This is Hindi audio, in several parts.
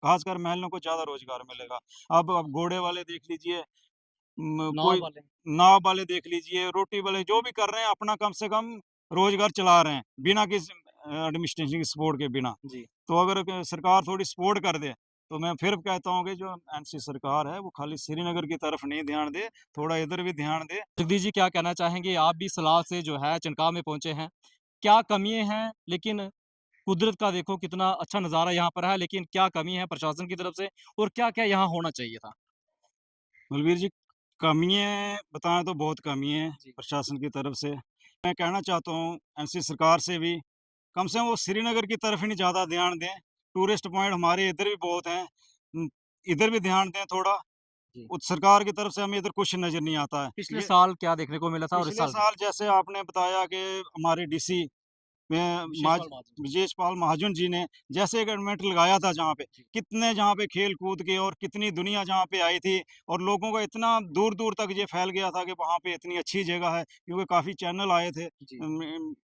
खासकर महिलाओं को ज़्यादा रोज़गार मिलेगा। अब घोड़े वाले देख लीजिए, नाव कोई वाले। नाव वाले देख लीजिए, रोटी वाले जो भी कर रहे हैं अपना कम से कम रोज़गार चला रहे हैं, बिना किसी एडमिनिस्ट्रेशन की सपोर्ट के बिना। जी। तो अगर सरकार थोड़ी सपोर्ट कर दे, तो मैं फिर कहता हूँ कि जो एनसी सरकार है, वो खाली श्रीनगर की तरफ नहीं ध्यान दे, थोड़ा इधर भी ध्यान दे। जगदीश जी क्या कहना चाहेंगे? आप भी सलाह से जो है चनकाह में पहुँचे हैं। क्या कमियाँ हैं? लेकिन कुदरत का देखो कितना अच्छा नज़ारा यहाँ पर है, लेकिन क्या कमी है प्रशासन की तरफ से और क्या-क्या यहाँ होना चाहिए था? बलवीर जी, कमियाँ बताएँ तो बहुत कमी है जी। प्रशासन की तरफ से। मैं कहना चाहता हूँ एनसी सरकार से भी, कम से कम वो श्रीनगर की तरफ ही नहीं ज़्यादा ध्यान दें। टूरिस्ट पॉइंट हमारे इधर भी बहुत हैं। इधर भी ध्यान दें थोड़ा। जी। सरकार की तरफ से हमें इधर कुछ नज़र नहीं आता है। पिछले ये साल क्या देखने को मिला था और इस पिछले साल क्या? साल जैसे आपने बताया कि हमारे डीसी में विशेष माज पाल महाजन। ब्रजेश पाल महाजन जी ने जैसे एक इवेंट लगाया था जहाँ पे, जी। कितने जहाँ पे खेल-कूद के और कितनी दुनिया जहाँ पे आई थी और लोगों का इतना दूर-दूर तक ये फैल गया था कि वहाँ पे इतनी अच्छी जगह है, क्योंकि काफ़ी चैनल आए थे। जी।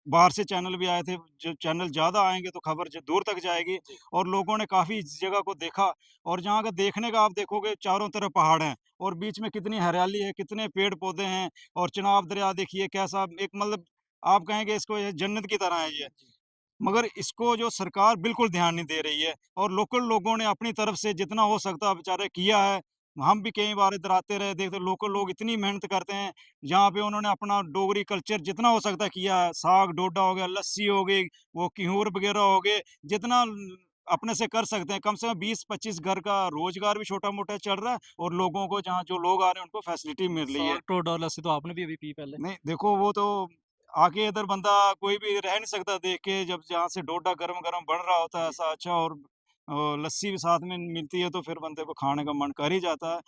बाहर से चैनल भी आए थे, जो चैनल ज़्यादा आएँगे तो खबर ज दूर तक जाएगी जी। और लोगों ने काफ़ी इस जगह को देखा और जहाँ का देखने का आप देखोगे चारों तरफ पहाड़ हैं और बीच में कितनी हरियाली है, कितने पेड़-पौधे हैं और चिनाब दरिया देखिए कैसा एक मतलब आप कहेंगे इसको ये जन्नत की तरह है ये। जी। मगर इसको जो सरकार बिल्कुल ध्यान नहीं दे रही है और लोकल लोगों ने अपनी तरफ से जितना हो सकता है बेचारे किया है। हम भी कई बार इधर आते रहे, देखते लोकल लोग इतनी मेहनत करते हैं, जहाँ पे उन्होंने अपना डोगरी कल्चर जितना हो सकता है किया है। साग ढोडा हो गया, लस्सी हो गई, वो क्यूर वगैरह हो गए, जितना अपने से कर सकते हैं। कम से कम 20-25 घर का रोजगार भी छोटा-मोटा चल रहा है और लोगों को जहाँ जो लोग आ रहे हैं उनको फैसिलिटी मिल रही है। साग टोड़ा लस्सी तो आपने भी अभी पी पहले। नहीं, देखो वो तो आके इधर बंदा कोई भी रह नहीं सकता देख के, जब जहाँ से डोडा गरम-गरम बन रहा होता है जी। ऐसा अच्छा और लस्सी भी साथ में मिलती है तो फिर बंदे को खाने का मन कर ही जाता है।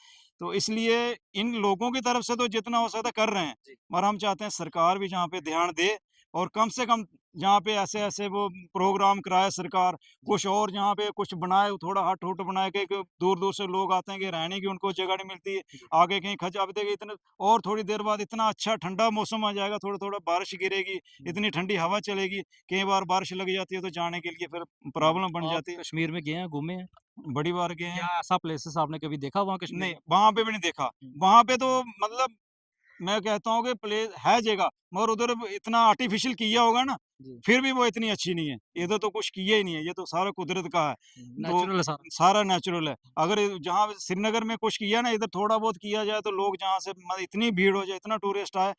तो इसलिए इन लोगों की तरफ से तो जितना हो सकता है कर रहे हैं, जी। और हम चाहते हैं सरकार भी जहाँ पे ध्यान दे और कम से कम जहाँ पे ऐसे-ऐसे वो प्रोग्राम कराए सरकार, जी। कुछ और जहाँ पे कुछ बनाए थोड़ा हट-हुट बनाए के दूर-दूर से लोग आते हैं कि रहने की उनको जगह नहीं मिलती है। जी। आगे कहीं खच अब देखिए इतने और थोड़ी देर बाद इतना अच्छा ठंडा मौसम आ जाएगा, थोड़ा-थोड़ा बारिश गिरेगी, हुँ। इतनी ठंडी हवा चलेगी, कई बार बारिश लग जाती है तो जाने के लिए फिर हुँ। प्रॉब्लम बन आप जाती है। कश्मीर में गए हैं, घूमे हैं? बड़ी बार गए हैं। क्या ऐसा प्लेसेस आपने कभी देखा वहाँ कश्मीर नहीं, में? वहाँ पे भी नहीं देखा। हुँ। वहाँ पे तो मतलब मैं कहता हूँ कि प्लेस है जगह, मगर उधर इतना आर्टिफ़िशियल किया होगा ना, जी। फिर भी वो इतनी अच्छी नहीं है। हुँ। इधर तो कुछ किया ही नहीं है, ये तो सारा कुदरत का है। तो नेचुरल है सारा। सारा नेचुरल है। अगर जहाँ श्रीनगर में कुछ किया ना, इधर थोड़ा बहुत किया जाए तो लोग जहाँ से इतनी भीड़ हो जाए, इतना टूरिस्ट आए,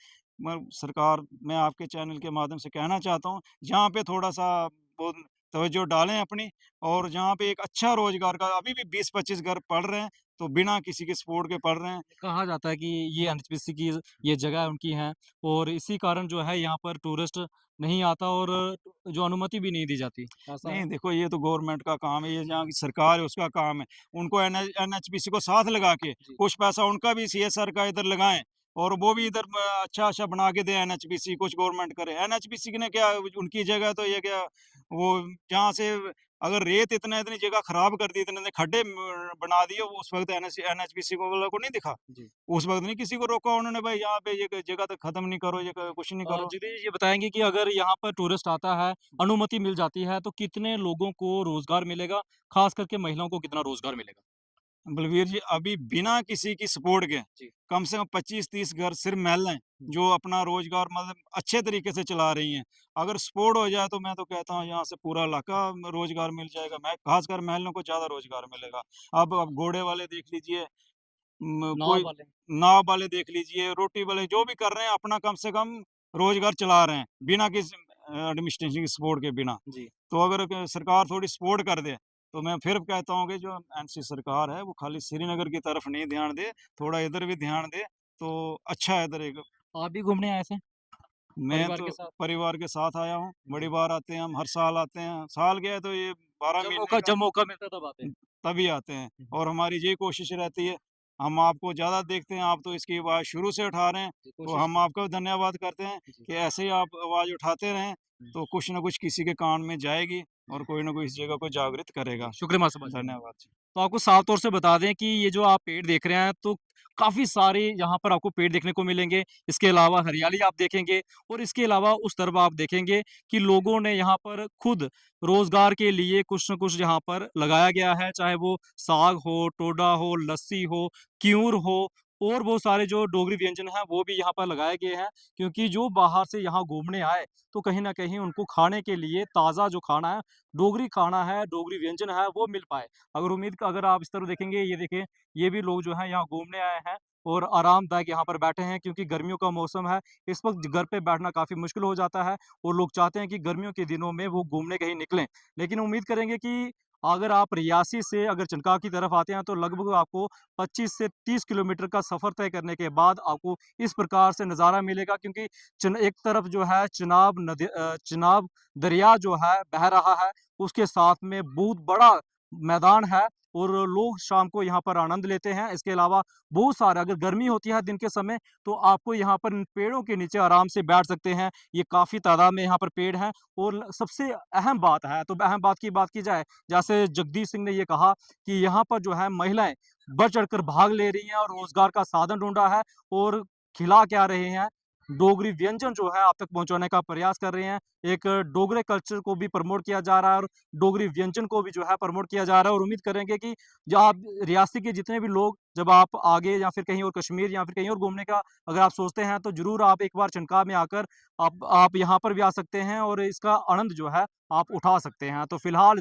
सरकार मैं आपके चैनल के माध्यम से कहना चाहता हूँ, जहाँ पे थोड़ा-सा वो तवज्जो डालें अपनी और जहाँ पे एक अच्छा रोज़गार का अभी भी 20-25 घर पढ़ रहे हैं, तो बिना किसी के सपोर्ट के पढ़ रहे हैं। कहा जाता है कि ये एनएचपीसी की ये जगह उनकी है और इसी कारण जो है यहाँ पर टूरिस्ट नहीं आता और जो अनुमति भी नहीं दी जाती। ऐसा है? नहीं, देखो ये तो गवर्नमेंट का काम है, ये जहाँ की सरकार है उसका काम है। उनको एनएचपीसी को साथ लगा के जी। कुछ पैसा उनका भी सीएसआर का इधर लगाएँ और वो भी इधर अच्छा-अच्छा बना के दें एनएचपीसी, कुछ गवर्नमेंट करे। एनएचपीसी ने क्या उनकी जगह तो ये क्या वो जहाँ से अगर रेत इतनी जगह खराब कर दी, इतने खड्डे बना दिए, वो उस वक़्त एनएचपीसी को वालों को नहीं दिखा। जी। उस वक़्त नहीं किसी को रोका उन्होंने, भाई यहाँ पे ये जगह तो खत्म नहीं करो, ये कुछ नहीं करो। जगदीश ये बताएँगे कि अगर यहाँ पर टूरिस्ट आता है, अनुमति मिल जाती है तो कितने लोगों को रोज़गार मिलेगा? ख़ास करके महिलाओं को कितना रोज़गार मिलेगा? बलवीर जी, अभी बिना किसी की सपोर्ट के जी। कम से कम 25-30 घर सिर्फ महिलाएँ हुँ। जो अपना रोज़गार मतलब अच्छे तरीके से चला रही हैं। अगर सपोर्ट हो जाए तो मैं तो कहता हूँ यहाँ से पूरा इलाका रोज़गार मिल जाएगा। मैं खासकर महिलाओं को ज़्यादा रोज़गार मिलेगा। अब घोड़े वाले देख लीजिए, नाव कोई वाले। नाव वाले देख लीजिए, रोटी वाले जो भी कर रहे हैं अपना कम से कम रोज़गार चला रहे हैं, बिना किसी एडमिनिस्ट्रेशन की सपोर्ट के बिना। जी। तो अगर सरकार थोड़ी सपोर्ट कर दे, तो मैं फिर कहता हूँ कि जो एनसी सरकार है, वो खाली श्रीनगर की तरफ नहीं ध्यान दे, थोड़ा इधर भी ध्यान दे, तो अच्छा है इधर एक। आप भी घूमने आए थे मैं परिवार तो के साथ? परिवार के साथ आया हूँ, बड़ी जी। बार आते हैं हम, हर साल आते हैं। साल गया तो ये 12 महीने का जब मौका मिलता है तब आते हैं। तभी आते हैं हुँ, हुँ। और हमारी यही कोशिश रहती है, हम आपको ज़्यादा देखते हैं, आप तो इसकी आवाज़ शुरू से उठा रहे हैं, जी, तो कोशिश हम की। आपका भी धन्यवाद करते हैं जी। कि ऐसे ही आप आवाज़ उठाते रहें, हुँ। तो कुछ न कुछ किसी के कान में जाएगी और जी। कोई न कोई इस जगह को जागृत जी, करेगा। शुक्रिया मासूम भाई। धन्यवाद। तो आपको साफ तौर से बता दें कि ये जो आप पेड़ देख रहे हैं तो काफ़ी सारे यहाँ पर आपको पेड़ देखने को मिलेंगे। इसके अलावा हरियाली आप देखेंगे और इसके अलावा उस तरफ आप देखेंगे कि लोगों ने यहाँ पर खुद रोज़गार के लिए कुछ न कुछ यहाँ पर लगाया गया है, चाहे वो साग हो, टोडा हो, लस्सी हो, क्यूर हो और वो सारे जो डोगरी व्यंजन हैं, वो भी यहाँ पर लगाए गए हैं। क्योंकि जो बाहर से यहाँ घूमने आए, तो कहीं न कहीं उनको खाने के लिए ताज़ा जो खाना है, डोगरी खाना है, डोगरी व्यंजन है, वो मिल पाए। अगर आप इस तरफ देखेंगे, ये देखिए, ये भी लोग जो हैं यहाँ घूमने आए हैं और आरामदायक यहाँ पर बैठे हैं क्योंकि गर्मियों का मौसम है। इस वक़्त घर पे बैठना काफ़ी मुश्किल हो जाता है और लोग चाहते हैं कि गर्मियों के दिनों में वो घूमने कहीं निकलें। लेकिन उम्मीद करेंगे कि अगर आप रियासी से अगर चनका की तरफ आते हैं तो लगभग आपको 25 से 30 किलोमीटर का सफ़र तय करने के बाद आपको इस प्रकार से नज़ारा मिलेगा क्योंकि चन एक तरफ जो है चिनाब दरिया जो है बह रहा है, उसके साथ में बहुत बड़ा मैदान है और लोग शाम को यहाँ पर आनंद लेते हैं। इसके अलावा बहुत सारे अगर गर्मी होती है दिन के समय तो आपको यहाँ पर इन पेड़ों के नीचे आराम से बैठ सकते हैं। ये काफ़ी तादाद में यहाँ पर पेड़ हैं और सबसे अहम बात है, तो अहम बात की बात की जाए, जैसे जगदीश सिंह ने ये कहा कि यहाँ पर जो है महिलाएँ बढ़-चढ़ कर भाग ले रही हैं और रोज़गार का साधन ढूँढा है और खिला क्या रहे हैं, डोगरी व्यंजन जो है आप तक पहुँचाने का प्रयास कर रहे हैं। एक डोगरे कल्चर को भी प्रमोट किया जा रहा है और डोगरी व्यंजन को भी जो है प्रमोट किया जा रहा है और उम्मीद करेंगे कि जहाँ आप रियासी के जितने भी लोग जब आप आगे या फिर कहीं और कश्मीर या फिर कहीं और घूमने का अगर आप सोचते हैं तो ज़रूर आप एक बार चनका में आकर आप यहाँ पर भी आ सकते हैं और इसका आनंद जो है आप उठा सकते हैं। तो फ़िलहाल